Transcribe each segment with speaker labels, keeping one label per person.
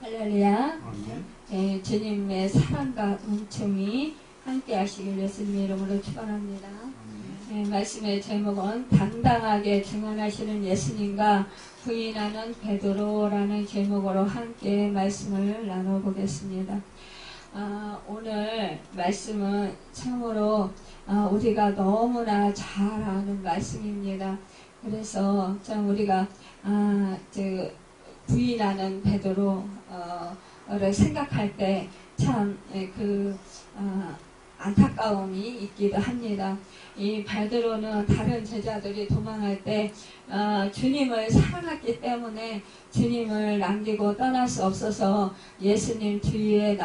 Speaker 1: 할렐루야. 네, 주님의 사랑과 은총이 함께 하시길 예수님의 이름으로 축원합니다. 네, 말씀의 제목은 당당하게 증언하시는 예수님과 부인하는 베드로라는 제목으로 함께 말씀을 나눠보겠습니다. 오늘 말씀은 참으로 우리가 너무나 잘 아는 말씀입니다. 그래서 참 우리가 부인하는 베드로를 생각할 때 참 안타까움이 있기도 합니다. 이 베드로는 다른 제자들이 도망할 때 주님을 사랑했기 때문에 주님을 남기고 떠날 수 없어서 예수님 뒤에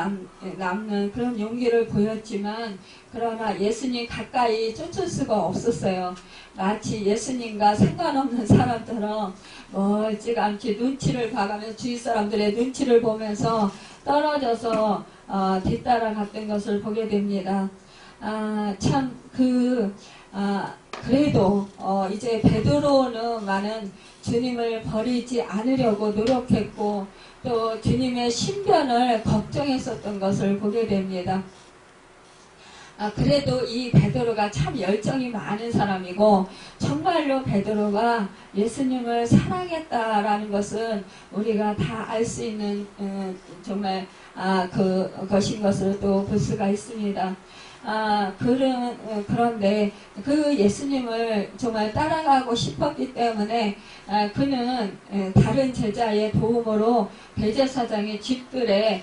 Speaker 1: 남는 그런 용기를 보였지만, 그러나 예수님 가까이 쫓을 수가 없었어요. 마치 예수님과 상관없는 사람처럼 멀찌감치 눈치를 봐가면서 주위 사람들의 눈치를 보면서 떨어져서 뒤따라 갔던 것을 보게 됩니다. 그래도 이제 베드로는 주님을 버리지 않으려고 노력했고 또 주님의 신변을 걱정했었던 것을 보게 됩니다. 그래도 이 베드로가 참 열정이 많은 사람이고 정말로 베드로가 예수님을 사랑했다라는 것은 우리가 다 알 수 있는 정말 그것인 것을 또 볼 수가 있습니다. 그런데 그 예수님을 정말 따라가고 싶었기 때문에 그는 다른 제자의 도움으로 대제사장의 집들에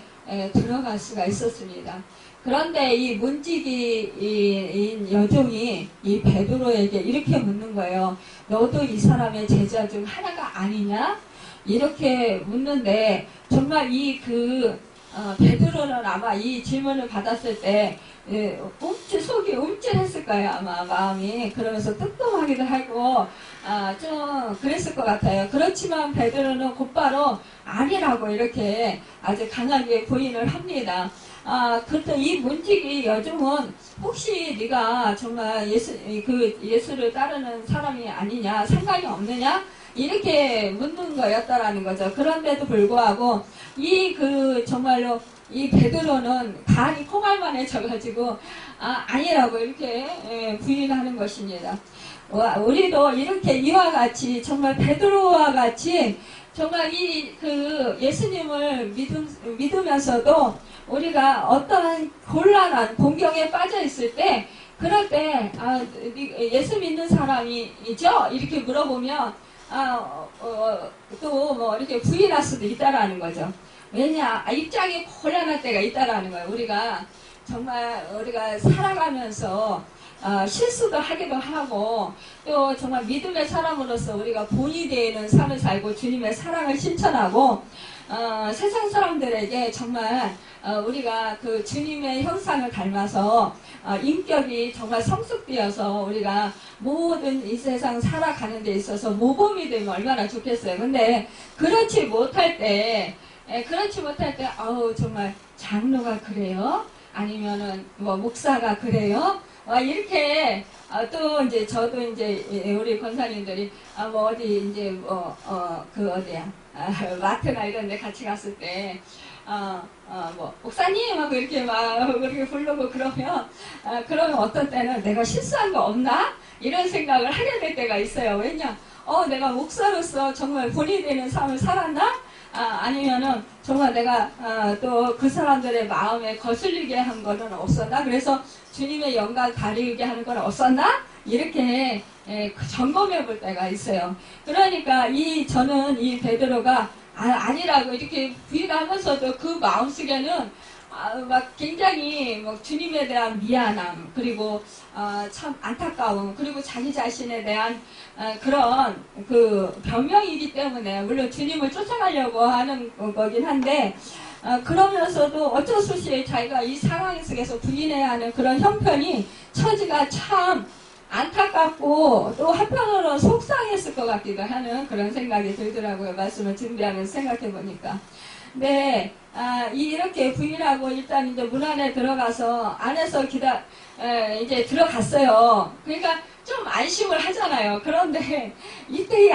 Speaker 1: 들어갈 수가 있었습니다. 그런데 이 문지기인 여종이 이 베드로에게 이렇게 묻는 거예요. 너도 이 사람의 제자 중 하나가 아니냐? 이렇게 묻는데 정말 베드로는 아마 이 질문을 받았을 때 속이 움찔했을 거예요. 아마 마음이. 그러면서 뜨끔하기도 하고 좀 그랬을 것 같아요. 그렇지만 베드로는 곧바로 아니라고 이렇게 아주 강하게 부인을 합니다. 그렇다면 이 문지기 여종은 혹시 네가 정말 예수를 따르는 사람이 아니냐, 상관이 없느냐, 이렇게 묻는 거였다라는 거죠. 그런데도 불구하고 정말로 이 베드로는 간이 콩알만해져가지고 아니라고 이렇게 부인하는 것입니다. 우리도 이렇게 이와 같이 정말 베드로와 같이 정말 예수님을 믿으면서도 우리가 어떠한 곤란한 공경에 빠져 있을 때, 그럴 때 예수 믿는 사람이죠? 이렇게 물어보면 또 이렇게 부인할 수도 있다라는 거죠. 왜냐, 입장이 곤란할 때가 있다라는 거예요. 우리가 살아가면서 실수도 하기도 하고 또 정말 믿음의 사람으로서 우리가 본이 되는 삶을 살고 주님의 사랑을 실천하고 세상 사람들에게 정말 우리가 그 주님의 형상을 닮아서 인격이 정말 성숙되어서 우리가 모든 이 세상 살아가는 데 있어서 모범이 되면 얼마나 좋겠어요. 근데 그렇지 못할 때 정말 장로가 그래요? 아니면은 목사가 그래요? 이렇게 또 이제 저도 이제 우리 권사님들이 마트나 이런 데 같이 갔을 때 목사님 하고 이렇게 그렇게 부르고 그러면 어떤 때는 내가 실수한 거 없나? 이런 생각을 하게 될 때가 있어요. 왜냐? 내가 목사로서 정말 본이 되는 삶을 살았나? 아니면은 정말 내가 또 그 사람들의 마음에 거슬리게 한 거는 없었나? 그래서 주님의 영광 가리게 하는 건 없었나? 이렇게 점검해 볼 때가 있어요. 그러니까 저는 이 베드로가 아니라고 이렇게 부인하면서도 그 마음속에는 굉장히 주님에 대한 미안함, 그리고 참 안타까움, 그리고 자기 자신에 대한 그런 변명이기 때문에, 물론 주님을 쫓아가려고 하는 거긴 한데 그러면서도 어쩔 수 없이 자기가 이 상황 속에서 부인해야 하는 그런 형편이, 처지가 참 안타깝고 또 한편으로는 속상했을 것 같기도 하는 그런 생각이 들더라고요. 말씀을 준비하면서 생각해 보니까. 네, 이렇게 부인하고 일단 이제 문 안에 들어가서 안에서 이제 들어갔어요. 그러니까 좀 안심을 하잖아요. 그런데 이때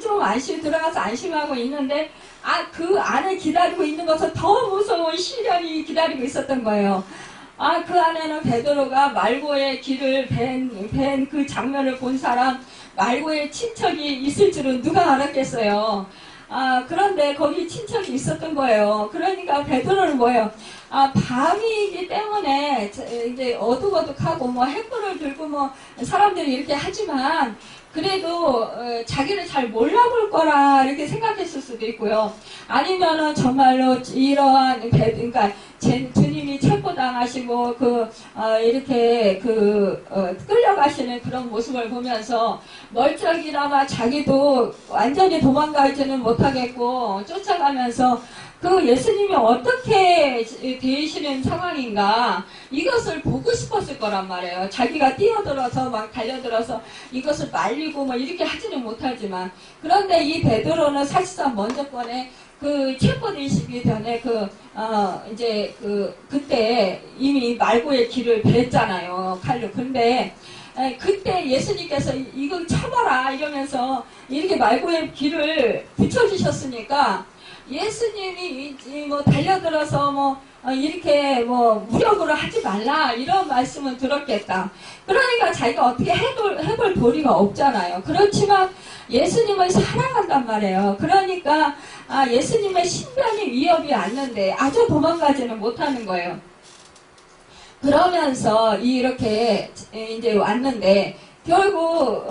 Speaker 1: 좀 안심 들어가서 안심하고 있는데 그 안에 기다리고 있는 것은 더 무서운 시련이 기다리고 있었던 거예요. 그 안에는 베드로가 말고의 길을 벤 그 장면을 본 사람, 말고의 친척이 있을 줄은 누가 알았겠어요. 그런데 거기 친척이 있었던 거예요. 그러니까 베드로는 뭐예요? 밤이기 때문에 이제 어둑어둑하고 뭐 횃불을 들고 뭐 사람들이 이렇게 하지만 그래도 자기를 잘 몰라볼 거라 이렇게 생각했을 수도 있고요. 아니면은 정말로 이러한 그러니까 주님이 체포당하시고 이렇게 끌려가시는 그런 모습을 보면서 멀쩡이나마 자기도 완전히 도망가지는 못하겠고 쫓아가면서 예수님이 어떻게 되시는 상황인가 이것을 보고 싶었을 거란 말이에요. 자기가 뛰어들어서 막 달려들어서 이것을 말리고 뭐 이렇게 하지는 못하지만 그런데 이 베드로는 사실상 먼저 번에 체포되시기 전에 그때 이미 말고의 길을 뱄잖아요. 칼로. 근데 그때 예수님께서 이거 쳐봐라 이러면서 이렇게 말고의 길을 붙여주셨으니까 예수님이 뭐 달려들어서 이렇게 무력으로 하지 말라 이런 말씀은 들었겠다. 그러니까 자기가 어떻게 해볼 도리가 없잖아요. 그렇지만 예수님을 사랑한단 말이에요. 그러니까 예수님의 신변이 위협이 왔는데 아주 도망가지는 못하는 거예요. 그러면서 이렇게 이제 왔는데 결국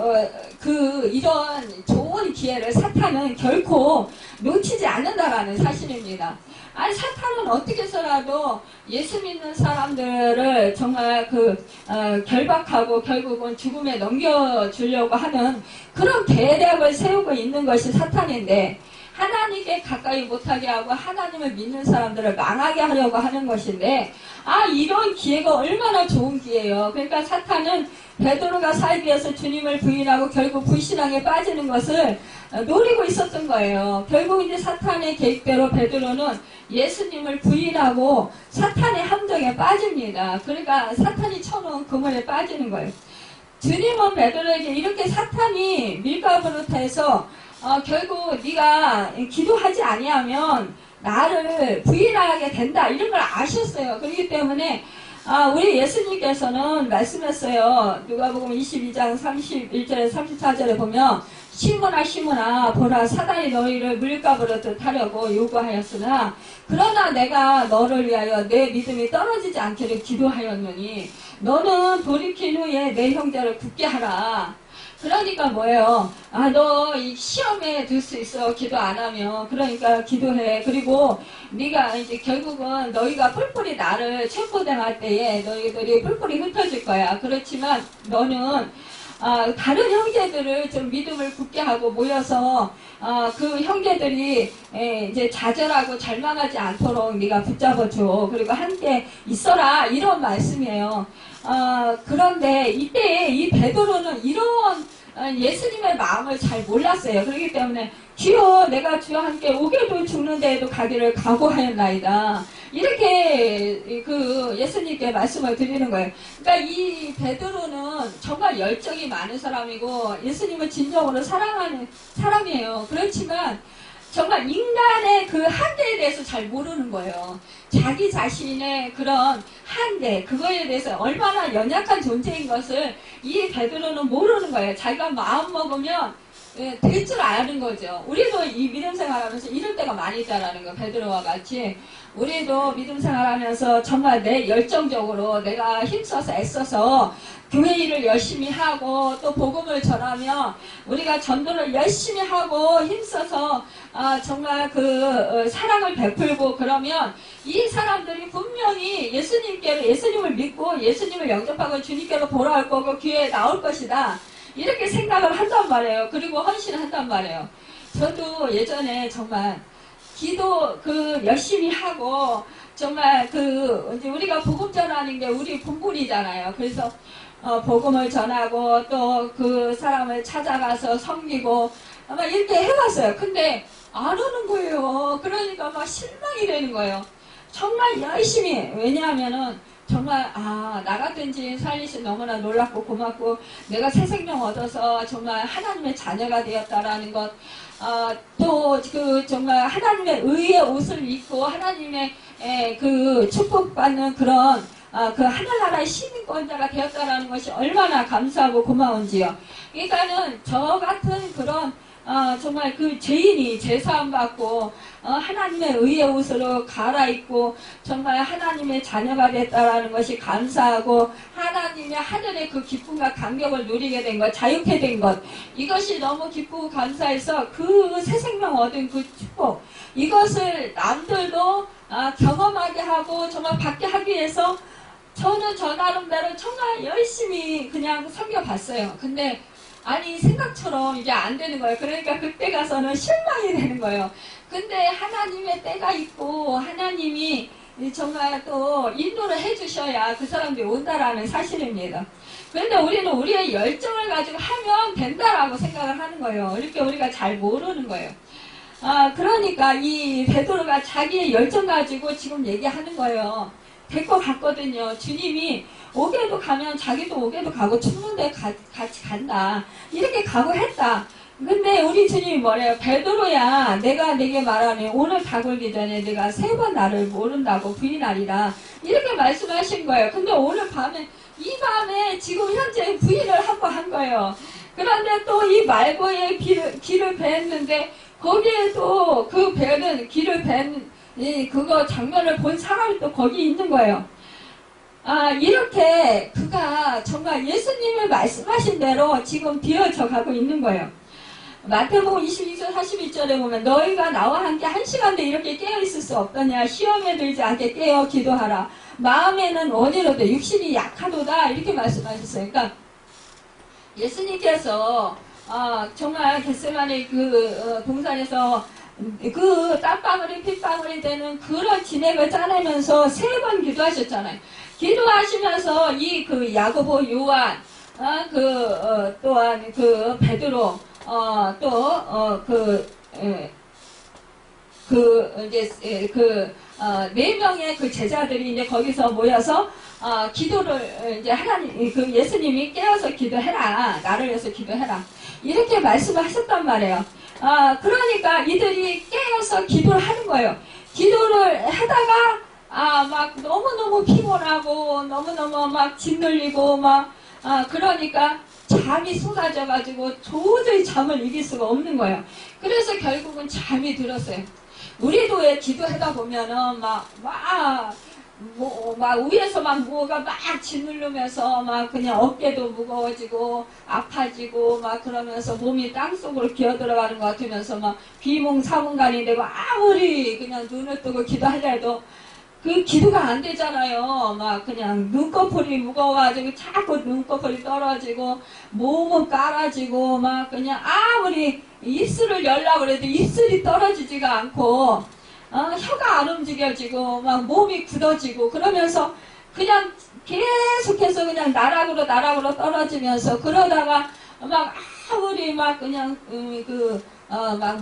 Speaker 1: 이런 좋은 기회를 사탄은 결코 놓치지 않는다라는 사실입니다. 사탄은 어떻게 해서라도 예수 믿는 사람들을 정말 결박하고 결국은 죽음에 넘겨주려고 하는 그런 계략을 세우고 있는 것이 사탄인데 하나님께 가까이 못하게 하고 하나님을 믿는 사람들을 망하게 하려고 하는 것인데 이런 기회가 얼마나 좋은 기회예요. 그러니까 사탄은 베드로가 살기 위해서 주님을 부인하고 결국 불신앙에 빠지는 것을 노리고 있었던 거예요. 결국 이제 사탄의 계획대로 베드로는 예수님을 부인하고 사탄의 함정에 빠집니다. 그러니까 사탄이 쳐놓은 그물에 빠지는 거예요. 주님은 베드로에게 이렇게 사탄이 밀가부르트해서 결국 네가 기도하지 아니하면 나를 부인하게 된다 이런 걸 아셨어요. 그렇기 때문에 우리 예수님께서는 말씀했어요. 누가복음 22장 31절에 34절에 보면 시몬아 보라 사단이 너희를 물가부르듯 하려고 요구하였으나 그러나 내가 너를 위하여 내 믿음이 떨어지지 않기를 기도하였느니 너는 돌이킨 후에 내 형제를 굳게 하라. 그러니까 뭐예요? 너 이 시험에 들 수 있어. 기도 안 하면. 그러니까 기도해. 그리고 네가 이제 결국은 너희가 뿔뿔이 나를 체포당할 때에 너희들이 뿔뿔이 흩어질 거야. 그렇지만 너는 다른 형제들을 좀 믿음을 굳게 하고 모여서 그 형제들이 이제 좌절하고 절망하지 않도록 네가 붙잡아줘. 그리고 함께 있어라. 이런 말씀이에요. 그런데 이때 이 베드로는 이런 예수님의 마음을 잘 몰랐어요. 그렇기 때문에 주여 내가 주와 함께 오게도 죽는 데에도 가기를 각오하였나이다. 이렇게 예수님께 말씀을 드리는 거예요. 그러니까 이 베드로는 정말 열정이 많은 사람이고 예수님을 진정으로 사랑하는 사람이에요. 그렇지만 정말 인간의 그 한계에 대해서 잘 모르는 거예요. 자기 자신의 그런 한계, 그거에 대해서 얼마나 연약한 존재인 것을 이 베드로는 모르는 거예요. 자기가 마음 먹으면 될 줄 아는 거죠. 우리도 이 믿음 생활하면서 이럴 때가 많이 있다라는 거. 베드로와 같이 우리도 믿음 생활하면서 정말 내 열정적으로 내가 힘써서 애써서 교회 일을 열심히 하고 또 복음을 전하며 우리가 전도를 열심히 하고 힘써서 정말 사랑을 베풀고 그러면 이 사람들이 분명히 예수님을 믿고 예수님을 영접하고 주님께로 돌아올 거고 교회에 나올 것이다. 이렇게 생각을 한단 말이에요. 그리고 헌신한단 말이에요. 저도 예전에 정말 기도 열심히 하고 정말 이제 우리가 복음 전하는 게 우리 본분이잖아요. 그래서 복음을 전하고 또 그 사람을 찾아가서 섬기고 아마 이렇게 해왔어요. 근데 안 오는 거예요. 그러니까 막 실망이 되는 거예요. 정말 열심히, 왜냐하면은 정말 나 같은 지인 살리시 너무나 놀랍고 고맙고 내가 새 생명 얻어서 정말 하나님의 자녀가 되었다라는 것, 또 정말 하나님의 의의 옷을 입고 하나님의 그 축복받는 그런 그 하늘나라의 시민권자가 되었다라는 것이 얼마나 감사하고 고마운지요. 그러니까는 저 같은 그런 정말 그 죄인이 제사함 받고 하나님의 의의 옷으로 갈아입고 정말 하나님의 자녀가 됐다라는 것이 감사하고 하나님의 하늘의 그 기쁨과 감격을 누리게 된 것, 자유케 된 것, 이것이 너무 기쁘고 감사해서 그 새 생명 얻은 그 축복, 이것을 남들도 경험하게 하고 정말 받게 하기 위해서 저는 저 나름대로 정말 열심히 그냥 섬겨봤어요. 근데 아니 생각처럼 이게 안 되는 거예요. 그러니까 그때 가서는 실망이 되는 거예요. 근데 하나님의 때가 있고 하나님이 정말 또 인도를 해주셔야 그 사람들이 온다라는 사실입니다. 그런데 우리는 우리의 열정을 가지고 하면 된다라고 생각을 하는 거예요. 이렇게 우리가 잘 모르는 거예요. 그러니까 이 베드로가 자기의 열정 가지고 지금 얘기하는 거예요. 될 것 같거든요. 주님이 옥에도 가면 자기도 옥에도 가고 죽는데 같이 간다. 이렇게 각오했다. 근데 우리 주님이 뭐래요? 베드로야, 내가 네게 말하니 오늘 다굴기 전에 네가 3번 나를 모른다고 부인하리라. 이렇게 말씀하신 거예요. 근데 오늘 밤에, 이 밤에 지금 현재 부인을 한번 한 거예요. 그런데 또 이 말고의 길을 뱄는데 거기에도 그 배는 길을 뱄 그거 장면을 본 사람이 또 거기 있는 거예요. 이렇게 그가 정말 예수님의 말씀하신 대로 지금 비어져 가고 있는 거예요. 마태복음 22절 41절에 보면 너희가 나와 함께 1시간도 이렇게 깨어있을 수 없더냐. 시험에 들지 않게 깨어 기도하라. 마음에는 원이로되 육신이 약하도다. 이렇게 말씀하셨어요. 그러니까 예수님께서 정말 겟세마네 동산에서 그 땀방울이 핏방울이 되는 그런 진액을 짜내면서 3번 기도하셨잖아요. 기도하시면서 그 야고보, 요한, 또한 그 베드로, 네 명의 그 제자들이 이제 거기서 모여서 기도를 이제 그 예수님이 깨어서 기도해라. 나를 위해서 기도해라. 이렇게 말씀을 하셨단 말이에요. 그러니까 이들이 깨어서 기도를 하는 거예요. 기도를 하다가 막 너무너무 피곤하고 너무너무 막 짓눌리고 그러니까 잠이 쏟아져가지고 도저히 잠을 이길 수가 없는 거예요. 그래서 결국은 잠이 들었어요. 우리도 왜 기도하다 보면은 위에서 뭐가 짓누르면서 그냥 어깨도 무거워지고 아파지고 그러면서 몸이 땅속으로 기어들어가는 것 같으면서 비몽사몽간이 되고 아무리 그냥 눈을 뜨고 기도하려 해도 그 기도가 안 되잖아요. 그냥 눈꺼풀이 무거워가지고 자꾸 눈꺼풀이 떨어지고 몸은 깔아지고 그냥 아무리 입술을 열라고 해도 입술이 떨어지지가 않고 혀가 안 움직여지고 몸이 굳어지고 그러면서 그냥 계속해서 그냥 나락으로 떨어지면서 그러다가 아무리 그냥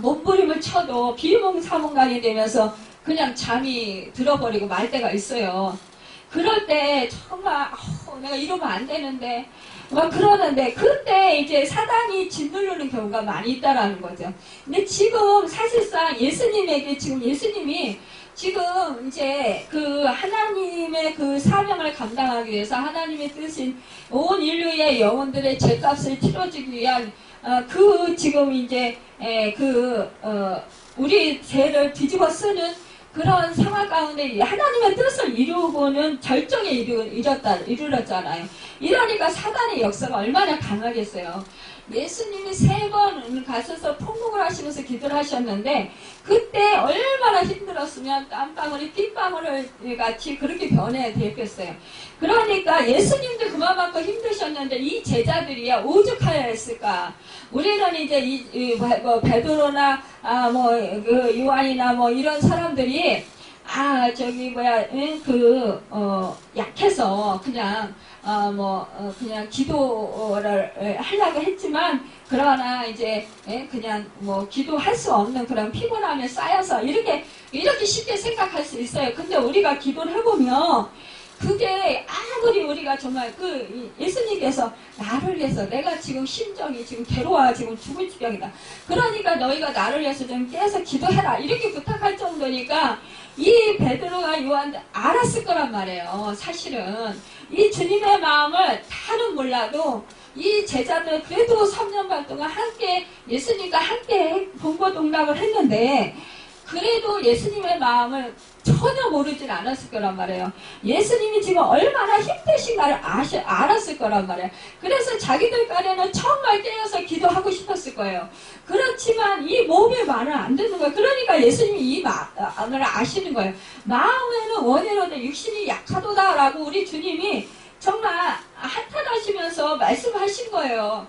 Speaker 1: 몸부림을 쳐도 비몽사몽간이 되면서 그냥 잠이 들어버리고 말 때가 있어요. 그럴 때 정말 내가 이러면 안 되는데 그러는데 그때 이제 사단이 짓누르는 경우가 많이 있다라는 거죠. 근데 지금 사실상 예수님이 지금 이제 그 하나님의 그 사명을 감당하기 위해서 하나님의 뜻인 온 인류의 영혼들의 죄값을 치러주기 위한 지금 이제 우리 죄를 뒤집어 쓰는 그런 상황 가운데 하나님의 뜻을 이루고는 절정에 이르렀잖아요. 이러니까 사단의 역사가 얼마나 강하겠어요. 예수님이 3번 가셔서 통곡을 하시면서 기도를 하셨는데 그때 얼마나 힘들었으면 땀방울이 핏방울 같이 그렇게 변해됐겠어요. 그러니까 예수님도 그만큼 힘드셨는데 이 제자들이야 오죽하여 했을까. 우리는 이제 베드로나 요한이나 이런 사람들이 저기 뭐야 약해서 그냥 그냥 기도를 하려고 했지만 그러나 이제 그냥 뭐 기도할 수 없는 그런 피곤함에 쌓여서 이렇게 쉽게 생각할 수 있어요. 근데 우리가 기도를 해보면 그게 아무리 우리가 정말 예수님께서 나를 위해서 내가 지금 심정이 지금 괴로워 지금 죽을 지경이다. 그러니까 너희가 나를 위해서 좀 깨서 기도해라. 이렇게 부탁할 정도니까 이 베드로가 요한도 알았을 거란 말이에요. 사실은 이 주님의 마음을 다는 몰라도 이 제자들 그래도 3년 반 동안 함께 예수님과 함께 동거동락을 했는데 그래도 예수님의 마음을 전혀 모르진 않았을 거란 말이에요. 예수님이 지금 얼마나 힘드신가를 알았을 거란 말이에요. 그래서 자기들 간에는 정말 깨어서 기도하고 싶었을 거예요. 그렇지만 이 몸의 말은 안 듣는 거예요. 그러니까 예수님이 이 마음을 아시는 거예요. 마음에는 원해로는 육신이 약하도다라고 우리 주님이 정말 한탄하시면서 말씀하신 거예요.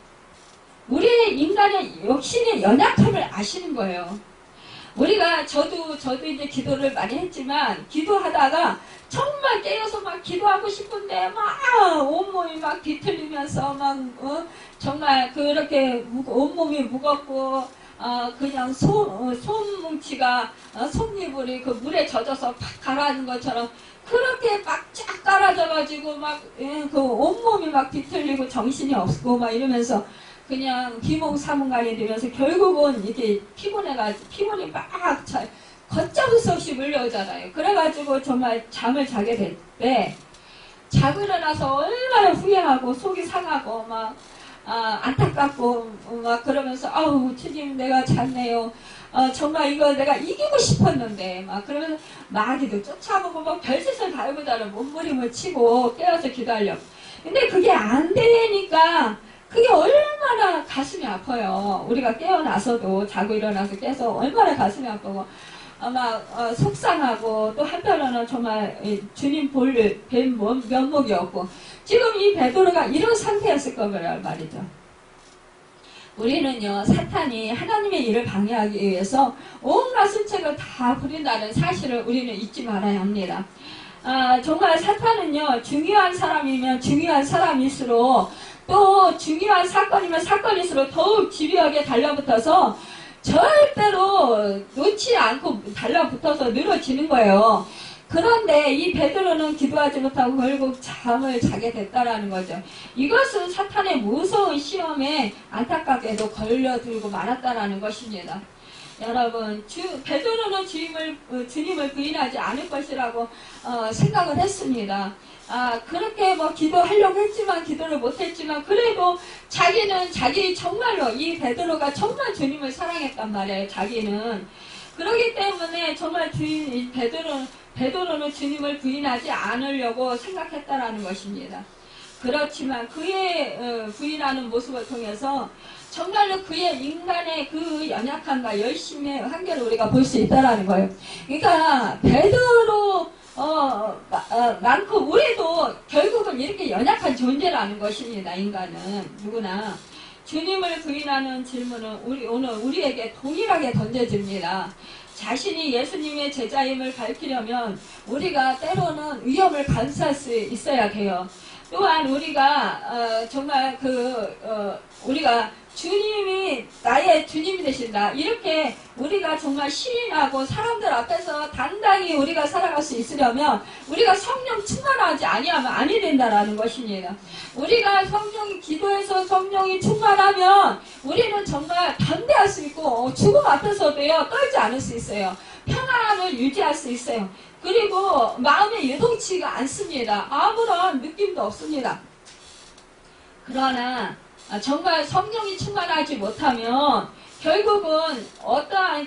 Speaker 1: 우리의 인간의 육신의 연약함을 아시는 거예요. 우리가 저도 이제 기도를 많이 했지만 기도하다가 정말 깨어서 막 기도하고 싶은데 막 온몸이 막 뒤틀리면서 막 정말 그렇게 온몸이 무겁고 그냥 손뭉치가 손이불이 그 물에 젖어서 팍 가라앉는 것처럼 그렇게 막 쫙 깔아져가지고 막 그 온몸이 막 뒤틀리고 정신이 없고 막 이러면서 그냥 비몽사몽간이 되면서 결국은 이렇게 피곤이 막 걷잡을 수 없이 물려오잖아요. 그래가지고 정말 잠을 자게 될 때 자고 일어나서 얼마나 후회하고 속이 상하고 막 안타깝고 막 그러면서 아우 주님 내가 잤네요. 정말 이거 내가 이기고 싶었는데 막 그러면서 마귀도 쫓아보고 막 별짓을 다 해보다는 몸부림을 치고 깨어서 기도하려고. 근데 그게 안 되니까 그게 얼마나 가슴이 아파요. 우리가 깨어나서도 자고 일어나서 깨서 얼마나 가슴이 아프고 아마 속상하고 또 한편으로는 정말 주님 볼 면목이 없고 지금 이 베드로가 이런 상태였을 거란 말이죠. 우리는요 사탄이 하나님의 일을 방해하기 위해서 온갖 수책을 다 부린다는 사실을 우리는 잊지 말아야 합니다. 정말 사탄은요 중요한 사람이면 중요한 사람일수록 또 중요한 사건이면 사건일수록 더욱 집요하게 달라붙어서 절대로 놓지 않고 달라붙어서 늘어지는 거예요. 그런데 이 베드로는 기도하지 못하고 결국 잠을 자게 됐다라는 거죠. 이것은 사탄의 무서운 시험에 안타깝게도 걸려들고 말았다라는 것입니다. 여러분, 베드로는 주님을 부인하지 않을 것이라고 생각을 했습니다. 그렇게 뭐 기도하려고 했지만 기도를 못했지만 그래도 자기는 정말로 이 베드로가 정말 주님을 사랑했단 말이에요. 자기는 그렇기 때문에 정말 베드로는 주님을 부인하지 않으려고 생각했다라는 것입니다. 그렇지만 그의 부인하는 모습을 통해서 정말로 그의 인간의 그 연약함과 열심의 한계를 우리가 볼 수 있다라는 거예요. 그러니까 베드로 많고 우리도 결국은 이렇게 연약한 존재라는 것입니다. 인간은 누구나 주님을 부인하는 질문은 오늘 우리에게 동일하게 던져집니다. 자신이 예수님의 제자임을 밝히려면 우리가 때로는 위험을 감수할 수 있어야 돼요. 또한 우리가 정말 우리가 주님이 나의 주님이 되신다. 이렇게 우리가 정말 시인하고 사람들 앞에서 당당히 우리가 살아갈 수 있으려면 우리가 성령 충만하지 아니하면 아니 된다라는 것입니다. 우리가 기도해서 성령이 충만하면 우리는 정말 담대할 수 있고 죽음 앞에서도요 떨지 않을 수 있어요. 평안함을 유지할 수 있어요. 그리고 마음에 요동치가 않습니다. 아무런 느낌도 없습니다. 그러나 정말 성령이 충만하지 못하면 결국은 어떠한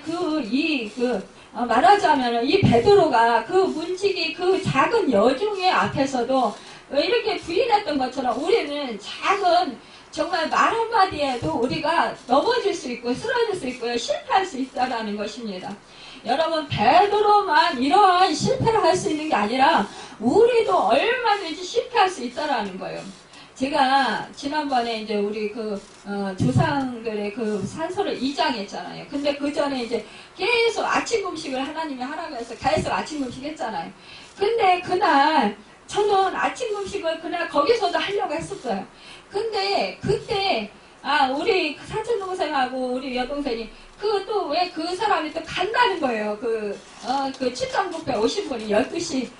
Speaker 1: 말하자면 이 베드로가 그 문지기 그 작은 여종의 앞에서도 이렇게 부인했던 것처럼 우리는 작은 정말 말 한마디에도 우리가 넘어질 수 있고 쓰러질 수 있고요. 실패할 수 있다는 것입니다. 여러분 베드로만 이러한 실패를 할 수 있는 게 아니라 우리도 얼마든지 실패할 수 있다는 거예요. 제가 지난번에 이제 우리 조상들의 그 산소를 이장했잖아요. 근데 그 전에 이제 계속 아침 음식을 하나님이 하라고 해서 계속 아침 음식 했잖아요. 근데 그날 저는 아침 음식을 그날 거기서도 하려고 했었어요. 근데 그때 우리 사촌 동생하고 우리 여동생이 또 왜 그 사람이 또 간다는 거예요. 출장 뷔페 오신 분이 12시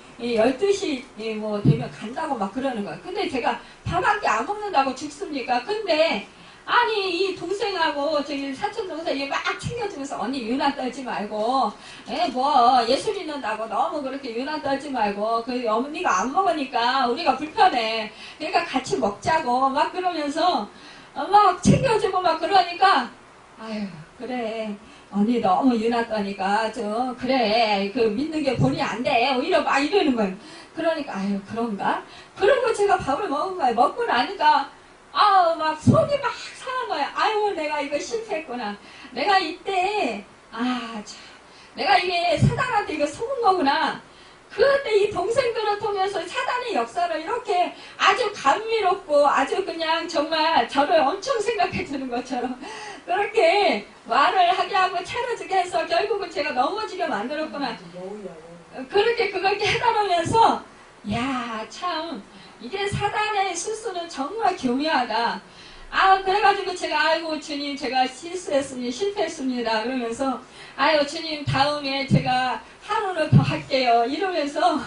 Speaker 1: 뭐 되면 간다고 막 그러는 거예요. 근데 제가 밥 한 끼 안 먹는다고 죽습니까? 근데 아니 이 동생하고 저기 사촌 동생이 막 챙겨주면서 언니 유난 떨지 말고 뭐 예수 믿는다고 너무 그렇게 유난 떨지 말고 그 어머니가 안 먹으니까 우리가 불편해. 그러니까 같이 먹자고 막 그러면서 막 챙겨주고 막 그러니까 아유 그래 언니 너무 유난 떠니까 좀 그래 그 믿는 게 본의 안 돼 오히려 막 이러는 거예요. 그러니까 아유 그런가? 그러고 제가 밥을 먹은 거예요. 먹고 나니까 막 속이 막 상한 거야. 아유 내가 이거 실패했구나. 내가 이때 참 내가 이게 사단한테 이거 속은 거구나. 그때 이 동생들을 통해서 사단의 역사를 이렇게 아주 감미롭고 아주 그냥 정말 저를 엄청 생각해 주는 것처럼 그렇게 말을 하게 하고 차려주게 해서 결국은 제가 넘어지게 만들었구나. 그렇게 그렇게 해나가면서 야 참 이게 사단의 수수는 정말 교묘하다. 그래가지고 제가 아이고 주님 제가 실패했습니다. 그러면서 아유 주님 다음에 제가 하루를 더 할게요. 이러면서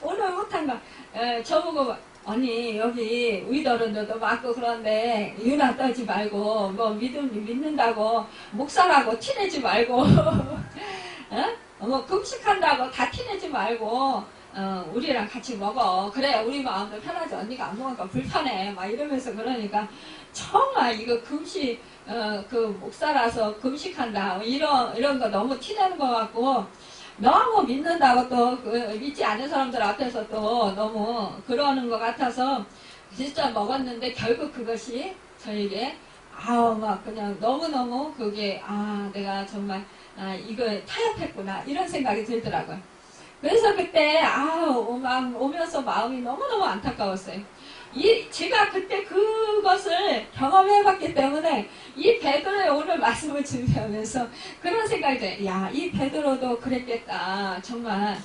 Speaker 1: 오늘 못한 거 저보고 언니 여기 위더런들도 많고 그런데 유나 떨지 말고 뭐 믿는다고 목사라고 티내지 말고 뭐 금식한다고 다 티내지 말고 우리랑 같이 먹어. 그래 우리 마음도 편하지. 언니가 안 먹으니까 불편해. 막 이러면서 그러니까 정말 이거 금식 그 목사라서 금식한다 이런 거 너무 티내는 것 같고 너무 믿는다고 또 믿지 않는 사람들 앞에서 또 너무 그러는 것 같아서 진짜 먹었는데 결국 그것이 저에게 막 그냥 너무너무 그게 내가 정말 이거 타협했구나 이런 생각이 들더라고요. 그래서 그때 오면서 마음이 너무너무 안타까웠어요. 제가 그때 그것을 경험해봤기 때문에 이 베드로의 오늘 말씀을 준비하면서 그런 생각이 들어요. 야, 이 베드로도 그랬겠다. 정말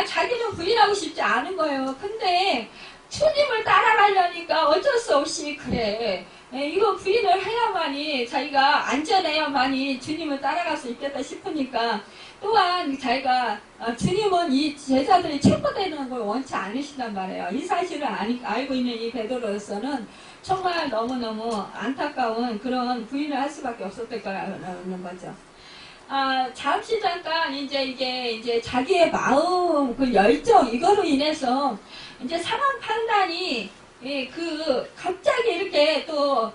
Speaker 1: 자기는 부인하고 싶지 않은 거예요. 근데 주님을 따라가려니까 어쩔 수 없이 그래. 이거 부인을 해야만이 자기가 안전해야만이 주님을 따라갈 수 있겠다 싶으니까 또한 자기가 주님은 이 제자들이 체포되는 걸 원치 않으신단 말이에요. 이 사실을 알고 있는 이 베드로로서는 정말 너무너무 안타까운 그런 부인을 할 수밖에 없었을 거라는 거죠. 잠시 잠깐 이게 자기의 마음 그 열정 이거로 인해서 이제 상황 판단이 갑자기 이렇게 또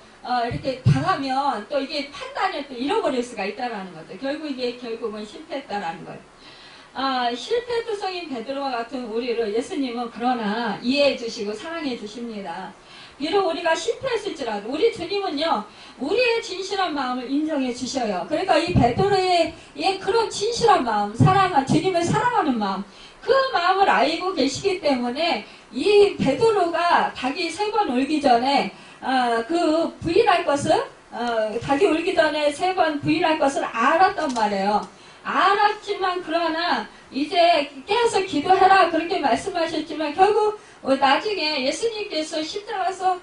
Speaker 1: 이렇게 당하면 또 이게 판단을 또 잃어버릴 수가 있다라는 거죠. 결국은 실패했다라는 거예요. 실패투성인 베드로와 같은 우리를 예수님은 그러나 이해해 주시고 사랑해 주십니다. 비록 우리가 실패했을지라도 우리 주님은요 우리의 진실한 마음을 인정해 주셔요. 그러니까 이 베드로의 그런 진실한 마음, 주님을 사랑하는 마음, 그 마음을 알고 계시기 때문에 이 베드로가 닭이 3번 울기 전에 부인할 것을 닭이 울기 전에 3번 부인할 것을 알았단 말이에요. 알았지만 그러나 이제 깨어서 기도해라 그렇게 말씀하셨지만 결국 나중에 예수님께서 십자가에서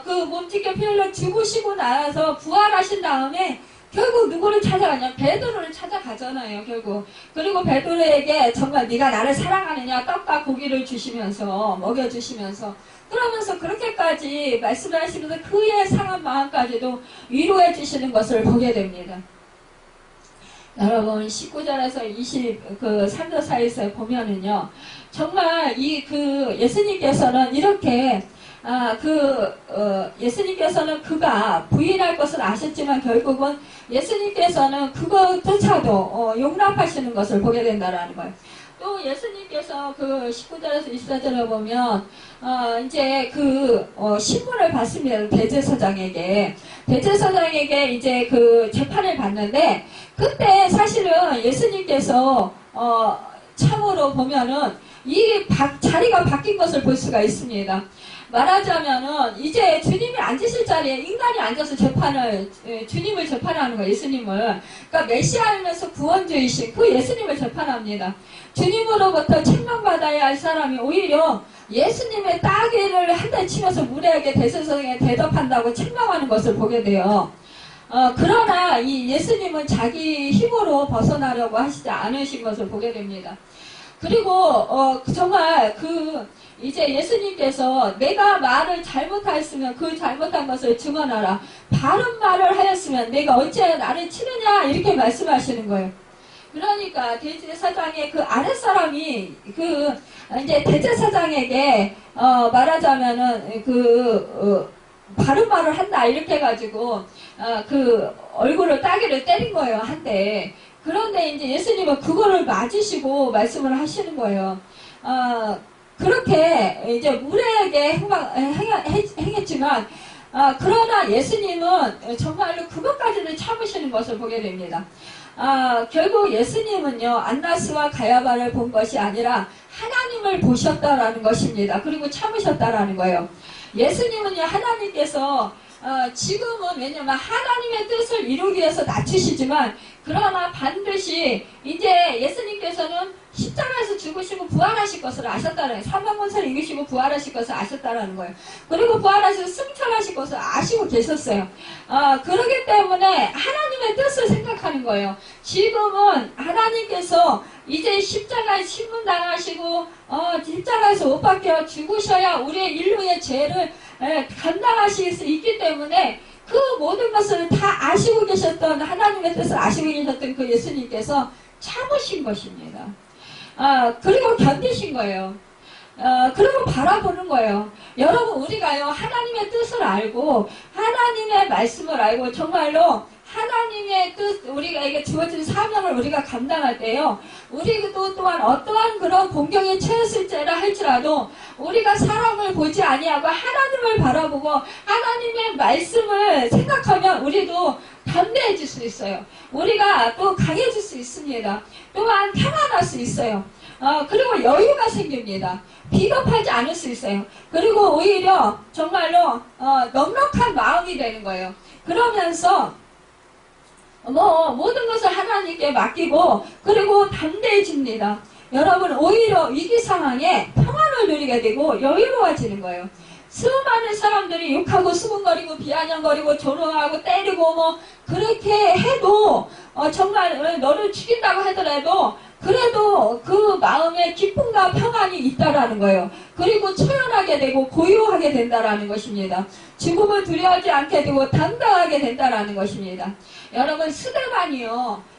Speaker 1: 그 몸짓게 피 흘려 죽으시고 나서 부활하신 다음에 결국 누구를 찾아가냐? 베드로를 찾아가잖아요. 결국. 그리고 베드로에게 정말 네가 나를 사랑하느냐? 떡과 고기를 주시면서 먹여주시면서 그러면서 그렇게까지 말씀을 하시면서 그의 상한 마음까지도 위로해 주시는 것을 보게 됩니다. 여러분 19절에서 3절 사이에서 보면은요 정말 예수님께서는 이렇게 예수님께서는 그가 부인할 것을 아셨지만 결국은 예수님께서는 그것조차도 용납하시는 것을 보게 된다라는 거예요. 또 예수님께서 19절에서 24절에 보면 이제 신문을 받습니다. 대제사장에게 이제 재판을 받는데 그때 사실은 예수님께서 참으로 보면은 이 자리가 바뀐 것을 볼 수가 있습니다. 말하자면은 이제 주님이 앉으실 자리에 인간이 앉아서 주님을 재판하는 거예요. 예수님을. 그러니까 메시아이면서 구원주이신 그 예수님을 재판합니다. 주님으로부터 책망받아야 할 사람이 오히려 예수님의 따귀를 한 대 치면서 무례하게 대세성에 대답한다고 책망하는 것을 보게 돼요. 그러나 이 예수님은 자기 힘으로 벗어나려고 하시지 않으신 것을 보게 됩니다. 그리고 정말 이제 예수님께서 내가 말을 잘못하였으면 그 잘못한 것을 증언하라. 바른 말을 하였으면 내가 어찌하여 나를 치느냐 이렇게 말씀하시는 거예요. 그러니까 대제사장의 그 아랫사람이 이제 대제사장에게 말하자면은 바른 말을 한다 이렇게 해가지고 얼굴을 따귀를 때린 거예요. 한대. 그런데 이제 예수님은 그거를 맞으시고 말씀을 하시는 거예요. 그렇게 이제 무례하게 행했지만 그러나 예수님은 정말로 그것까지는 참으시는 것을 보게 됩니다. 결국 예수님은요 안나스와 가야바를 본 것이 아니라 하나님을 보셨다라는 것입니다. 그리고 참으셨다라는 거예요. 예수님은요 하나님께서 지금은 왜냐면 하나님의 뜻을 이루기 위해서 낮추시지만 그러나 반드시 이제 예수님께서는 십자가에서 죽으시고 부활하실 것을 아셨다는 거예요. 사망권세를 이기시고 부활하실 것을 아셨다는 거예요. 그리고 부활하시고 승천하실 것을 아시고 계셨어요. 그렇기 때문에 하나님의 뜻을 생각하는 거예요. 지금은 하나님께서 이제 십자가에 신문당하시고 십자가에서 못 박혀 죽으셔야 우리의 인류의 죄를 감당하실 수 있기 때문에 그 모든 것을 다 아시고 계셨던 하나님의 뜻을 아시고 계셨던 그 예수님께서 참으신 것입니다. 그리고 견디신 거예요. 그리고 바라보는 거예요. 여러분 우리가요 하나님의 뜻을 알고 하나님의 말씀을 알고 정말로 하나님의 뜻 우리에게 주어진 사명을 우리가 감당할 때요 우리도 또한 어떠한 그런 공경에 처했을지라 할지라도 우리가 사람을 보지 아니하고 하나님을 바라보고 하나님의 말씀을 생각하면 우리도 담대해질 수 있어요. 우리가 또 강해질 수 있습니다. 또한 편안할 수 있어요. 그리고 여유가 생깁니다. 비겁하지 않을 수 있어요. 그리고 오히려 정말로 넉넉한 마음이 되는 거예요. 그러면서 모든 것을 하나님께 맡기고 그리고 담대해집니다. 여러분 오히려 위기 상황에 평안을 누리게 되고 여유로워지는 거예요. 수많은 사람들이 욕하고 수군거리고 비아냥거리고 조롱하고 때리고 그렇게 해도 정말 너를 죽인다고 하더라도 그래도 그 마음에 기쁨과 평안이 있다라는 거예요. 그리고 초연하게 되고 고요하게 된다라는 것입니다. 죽음을 두려워하지 않게 되고 당당하게 된다라는 것입니다. 여러분 스데반이요.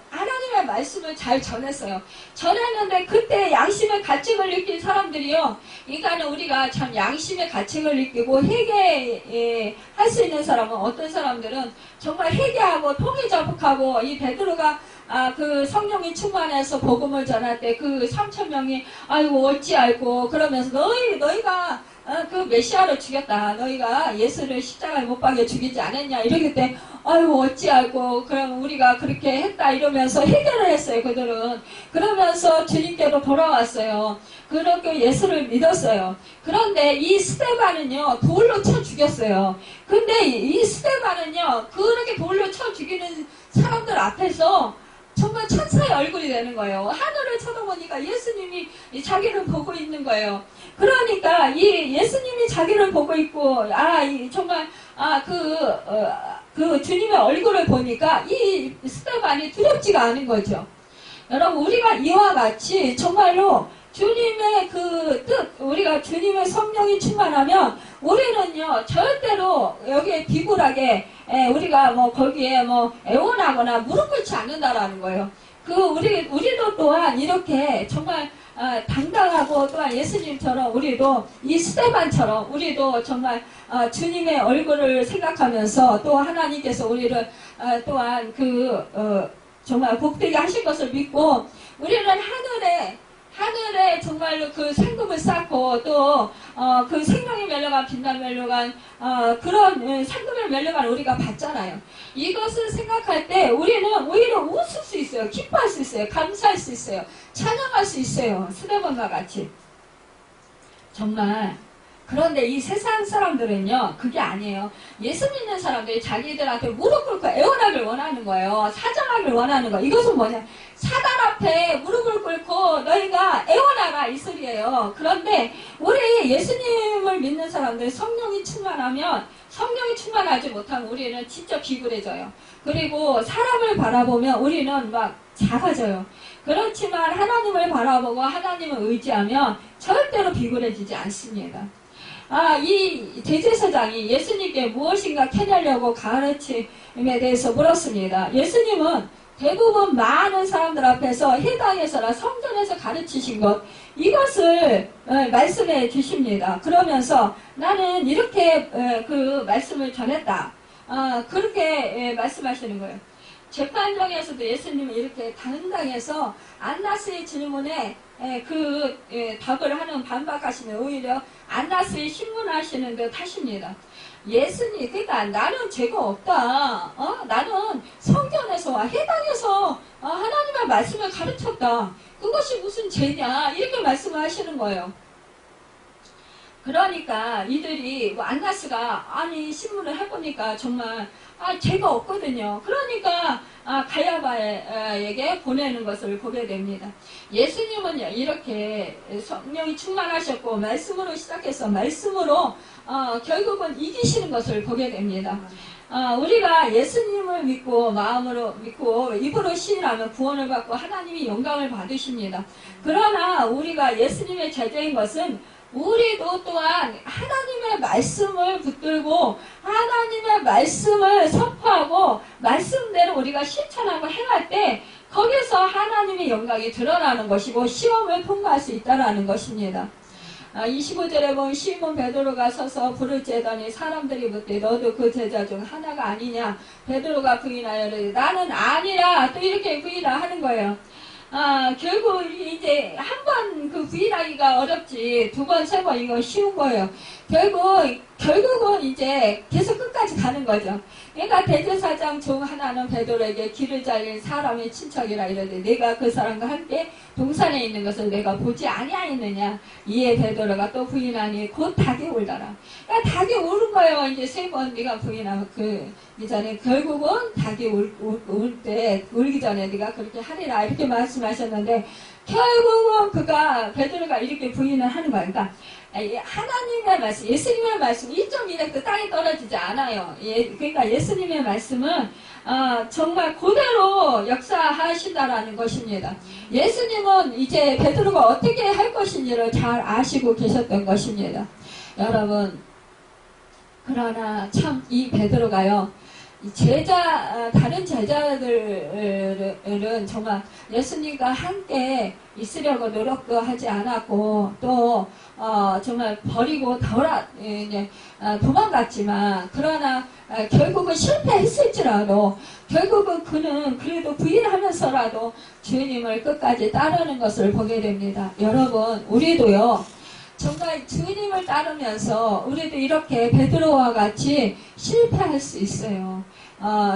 Speaker 1: 하나님의 말씀을 잘 전했어요. 전했는데 그때 양심의 가책을 느낀 사람들이요. 인간은 우리가 참 양심의 가책을 느끼고 회개할 수 있는 사람은 어떤 사람들은 정말 회개하고 통일자복하고 이 베드로가 그 성령이 충만해서 복음을 전할 때 그 3,000명이 아이고 어찌 알고 그러면서 너희가 그 메시아를 죽였다. 너희가 예수를 십자가에 못 박여 죽이지 않았냐. 이러기 때 아이고 어찌 알고 그럼 우리가 그렇게 했다 이러면서 해결을 했어요. 그들은. 그러면서 주님께로 돌아왔어요. 그렇게 예수를 믿었어요. 그런데 이 스데반은요 돌로 쳐 죽였어요. 근데 이 스데반은요 그렇게 돌로 쳐 죽이는 사람들 앞에서 정말 천사의 얼굴이 되는 거예요. 하늘을 쳐다보니까 예수님이 자기를 보고 있는 거예요. 그러니까 이 예수님이 자기를 보고 있고 정말 그 주님의 얼굴을 보니까 이 스데반이 두렵지가 않은 거죠. 여러분 우리가 이와 같이 정말로 주님의 그 뜻, 우리가 주님의 성령이 충만하면 우리는요 절대로 여기에 비굴하게 우리가 거기에 애원하거나 무릎 꿇지 않는다라는 거예요. 우리도 또한 이렇게 정말 당당하고 또한 예수님처럼 우리도 이 스데반처럼 우리도 정말 주님의 얼굴을 생각하면서 또 하나님께서 우리를 또한 정말 복되게 하실 것을 믿고 우리는 하늘에 정말로 그 상급을 쌓고 또 그 생명의 멸류관 빛날 멸류관 그런 상급의 멸류관 우리가 받잖아요. 이것을 생각할 때 우리는 오히려 웃을 수 있어요. 기뻐할 수 있어요. 감사할 수 있어요. 찬양할 수 있어요. 스데반과 같이 정말 그런데 이 세상 사람들은요, 그게 아니에요. 예수 믿는 사람들이 자기들한테 무릎 꿇고 애원하길 원하는 거예요. 사정하길 원하는 거. 이것은 뭐냐? 사단 앞에 무릎을 꿇고 너희가 애원하라, 이 소리예요. 그런데 우리 예수님을 믿는 사람들 성령이 충만하면, 성령이 충만하지 못하면 우리는 진짜 비굴해져요. 그리고 사람을 바라보면 우리는 막 작아져요. 그렇지만 하나님을 바라보고 하나님을 의지하면 절대로 비굴해지지 않습니다. 이 대제사장이 예수님께 무엇인가 캐내려고 가르침에 대해서 물었습니다. 예수님은 대부분 많은 사람들 앞에서 해당에서나 성전에서 가르치신 것, 이것을 말씀해 주십니다. 그러면서 나는 이렇게 그 말씀을 전했다. 그렇게 말씀하시는 거예요. 재판정에서도 예수님은 이렇게 당당해서 안나스의 질문에 답을 하는 반박하시면 오히려 안나스의 신문하시는 듯 하십니다. 예수님, 그러니까 나는 죄가 없다. 나는 성전에서 해당해서 하나님의 말씀을 가르쳤다. 그것이 무슨 죄냐? 이렇게 말씀을 하시는 거예요. 그러니까 이들이 안나스가 신문을 해보니까 정말 죄가 없거든요. 그러니까 가야바에게 보내는 것을 보게 됩니다. 예수님은요, 이렇게 성령이 충만하셨고 말씀으로 시작해서 말씀으로 결국은 이기시는 것을 보게 됩니다. 우리가 예수님을 믿고 마음으로 믿고 입으로 시인하면 구원을 받고 하나님이 영광을 받으십니다. 그러나 우리가 예수님의 제자인 것은 우리도 또한 하나님의 말씀을 붙들고 하나님의 말씀을 선포하고 말씀대로 우리가 실천하고 행할 때 거기서 하나님의 영광이 드러나는 것이고 시험을 통과할 수 있다는 것입니다. 25절에 보면 시몬 베드로가 서서 부르짖더니 사람들이 묻되 너도 그 제자 중 하나가 아니냐? 베드로가 부인하여 나는 아니라, 또 이렇게 부인하는 거예요. 결국 이제 한 번 그 부인하기가 어렵지 두 번, 세 번 이거 쉬운 거예요. 결국은 이제 계속 끝까지 가는 거죠. 그러니까 대제사장 중 하나는 베드로에게 길을 잘린 사람의 친척이라 이러되 내가 그 사람과 함께 동산에 있는 것을 내가 보지 아니하였느냐. 이에 베드로가 또 부인하니 곧 닭이 울더라. 그러니까 닭이 우는 거예요. 이제 세 번 네가 부인하고 이전에 결국은 닭이 울기 전에 네가 그렇게 하리라 이렇게 말씀하셨는데 결국은 베드로가 이렇게 부인을 하는 거예요. 그러니까 하나님의 말씀, 예수님의 말씀 1.1획도 땅에 떨어지지 않아요. 그러니까 예수님의 말씀은 정말 그대로 역사하신다라는 것입니다. 예수님은 이제 베드로가 어떻게 할 것인지를 잘 아시고 계셨던 것입니다. 여러분, 그러나 참 이 베드로가요, 다른 제자들은 정말 예수님과 함께 있으려고 노력도 하지 않았고, 또, 정말 버리고 도망갔지만, 그러나, 결국은 실패했을지라도, 결국은 그는 그래도 부인하면서라도 주님을 끝까지 따르는 것을 보게 됩니다. 여러분, 우리도요, 정말 주님을 따르면서 우리도 이렇게 베드로와 같이 실패할 수 있어요.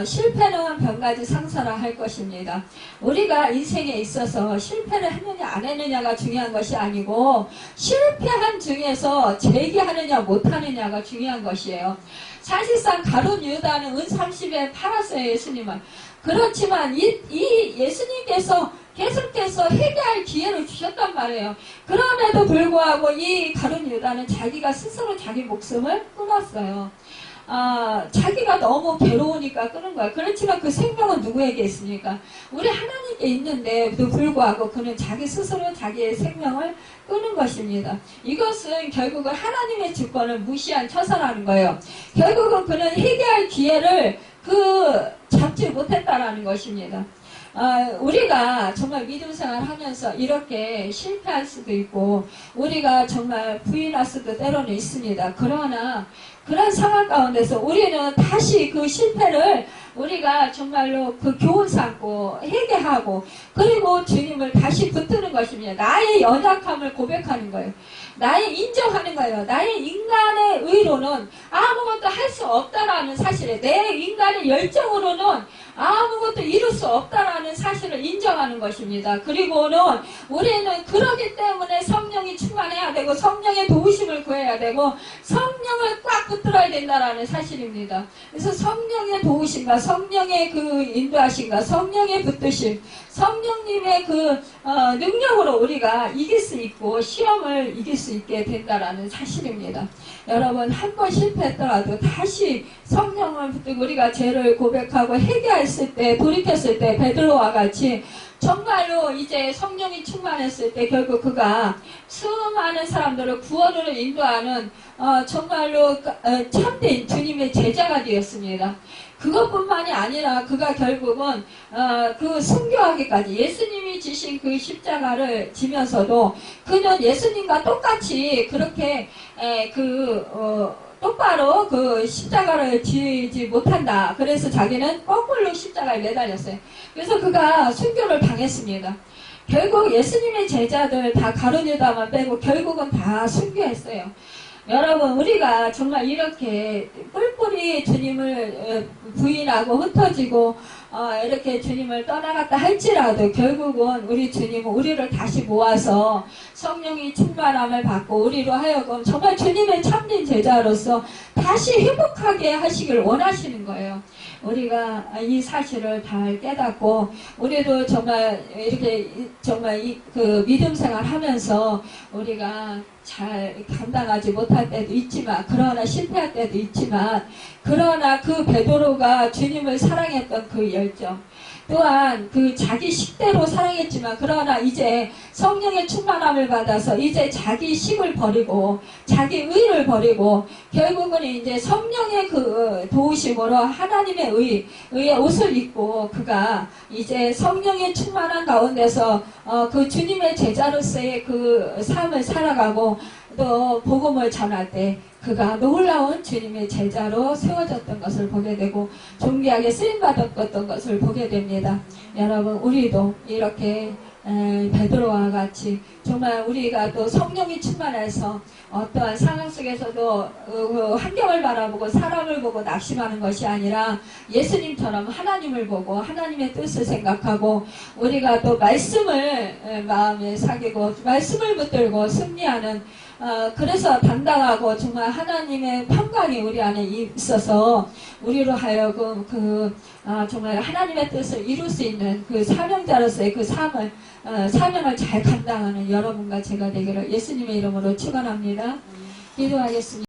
Speaker 1: 실패는 변가지 상사라 할 것입니다. 우리가 인생에 있어서 실패를 했느냐 안 했느냐가 중요한 것이 아니고 실패한 중에서 재기하느냐 못하느냐가 중요한 것이에요. 사실상 가룟 유다는 은 30에 팔았어요, 예수님을. 그렇지만 이 예수님께서 계속해서 회개할 기회를 주셨단 말이에요. 그럼에도 불구하고 이 가룟 유다는 자기가 스스로 자기 목숨을 끊었어요. 자기가 너무 괴로우니까 끊은 거야. 그렇지만 그 생명은 누구에게 있습니까? 우리 하나님께 있는데도 불구하고 그는 자기 스스로 자기의 생명을 끊은 것입니다. 이것은 결국은 하나님의 주권을 무시한 처사라는 거예요. 결국은 그는 회개할 기회를 잡지 못했다라는 것입니다. 우리가 정말 믿음 생활 하면서 이렇게 실패할 수도 있고, 우리가 정말 부인할 수도 때로는 있습니다. 그러나, 그런 상황 가운데서 우리는 다시 그 실패를 우리가 정말로 그 교훈 삼고, 회개하고, 그리고 주님을 다시 붙드는 고백하는 것입니다. 나의 연약함을 고백하는 거예요. 나의 인정하는 거예요. 나의 인간의 의로는 아무것도 할 수 없다라는 사실에, 내 인간의 열정으로는 아무것도 이룰 수 없다라는 사실을 인정하는 것입니다. 그리고는 우리는 그러기 때문에 성령이 충만해야 되고 성령의 도우심을 구해야 되고 성령을 꽉 붙들어야 된다라는 사실입니다. 그래서 성령의 도우심과 성령의 그 인도하심과 성령의 붙드심, 성령님의 그 능력으로 우리가 이길 수 있고 시험을 이길 수 있게 된다라는 사실입니다. 여러분, 한 번 실패했더라도 다시 성령을 붙들고 우리가 죄를 고백하고 회개했을 때, 돌이켰을 때 베드로와 같이 정말로 이제 성령이 충만했을 때 결국 그가 수많은 사람들을 구원으로 인도하는 정말로 참된 주님의 제자가 되었습니다. 그것뿐만이 아니라 그가 결국은 그 순교하기까지 예수님이 지신 그 십자가를 지면서도 그는 예수님과 똑같이 그렇게 똑바로 그 십자가를 지지 못한다. 그래서 자기는 거꾸로 십자가에 매달렸어요. 그래서 그가 순교를 당했습니다. 결국 예수님의 제자들 다 가룟유다만 빼고 결국은 다 순교했어요. 여러분, 우리가 정말 이렇게 뿔뿔이 주님을 부인하고 흩어지고 이렇게 주님을 떠나갔다 할지라도 결국은 우리 주님은 우리를 다시 모아서 성령이 충만함을 받고 우리로 하여금 정말 주님의 참된 제자로서 다시 회복하게 하시길 원하시는 거예요. 우리가 이 사실을 잘 깨닫고 우리도 정말 이렇게 정말 그 믿음 생활 하면서 우리가 잘 감당하지 못할 때도 있지만, 그러나 실패할 때도 있지만, 그러나 그 베드로가 주님을 사랑했던 그 열정, 또한 그 자기 식대로 사랑했지만 그러나 이제 성령의 충만함을 받아서 이제 자기 식을 버리고 자기 의를 버리고 결국은 이제 성령의 그 도우심으로 하나님의 의의 옷을 입고 그가 이제 성령의 충만한 가운데서 그 주님의 제자로서의 그 삶을 살아가고 또 복음을 전할 때 그가 놀라운 주님의 제자로 세워졌던 것을 보게 되고 존귀하게 쓰임받았던 것을 보게 됩니다. 여러분, 우리도 이렇게 베드로와 같이 정말 우리가 또 성령이 충만해서 어떠한 상황 속에서도 환경을 바라보고 사람을 보고 낙심하는 것이 아니라 예수님처럼 하나님을 보고 하나님의 뜻을 생각하고 우리가 또 말씀을 마음에 사귀고 말씀을 붙들고 승리하는 그래서 당당하고 정말 하나님의 평강이 우리 안에 있어서 우리로 하여금 정말 하나님의 뜻을 이룰 수 있는 그 사명자로서의 그 사명을 잘 감당하는 여러분과 제가 되기를 예수님의 이름으로 축원합니다. 기도하겠습니다.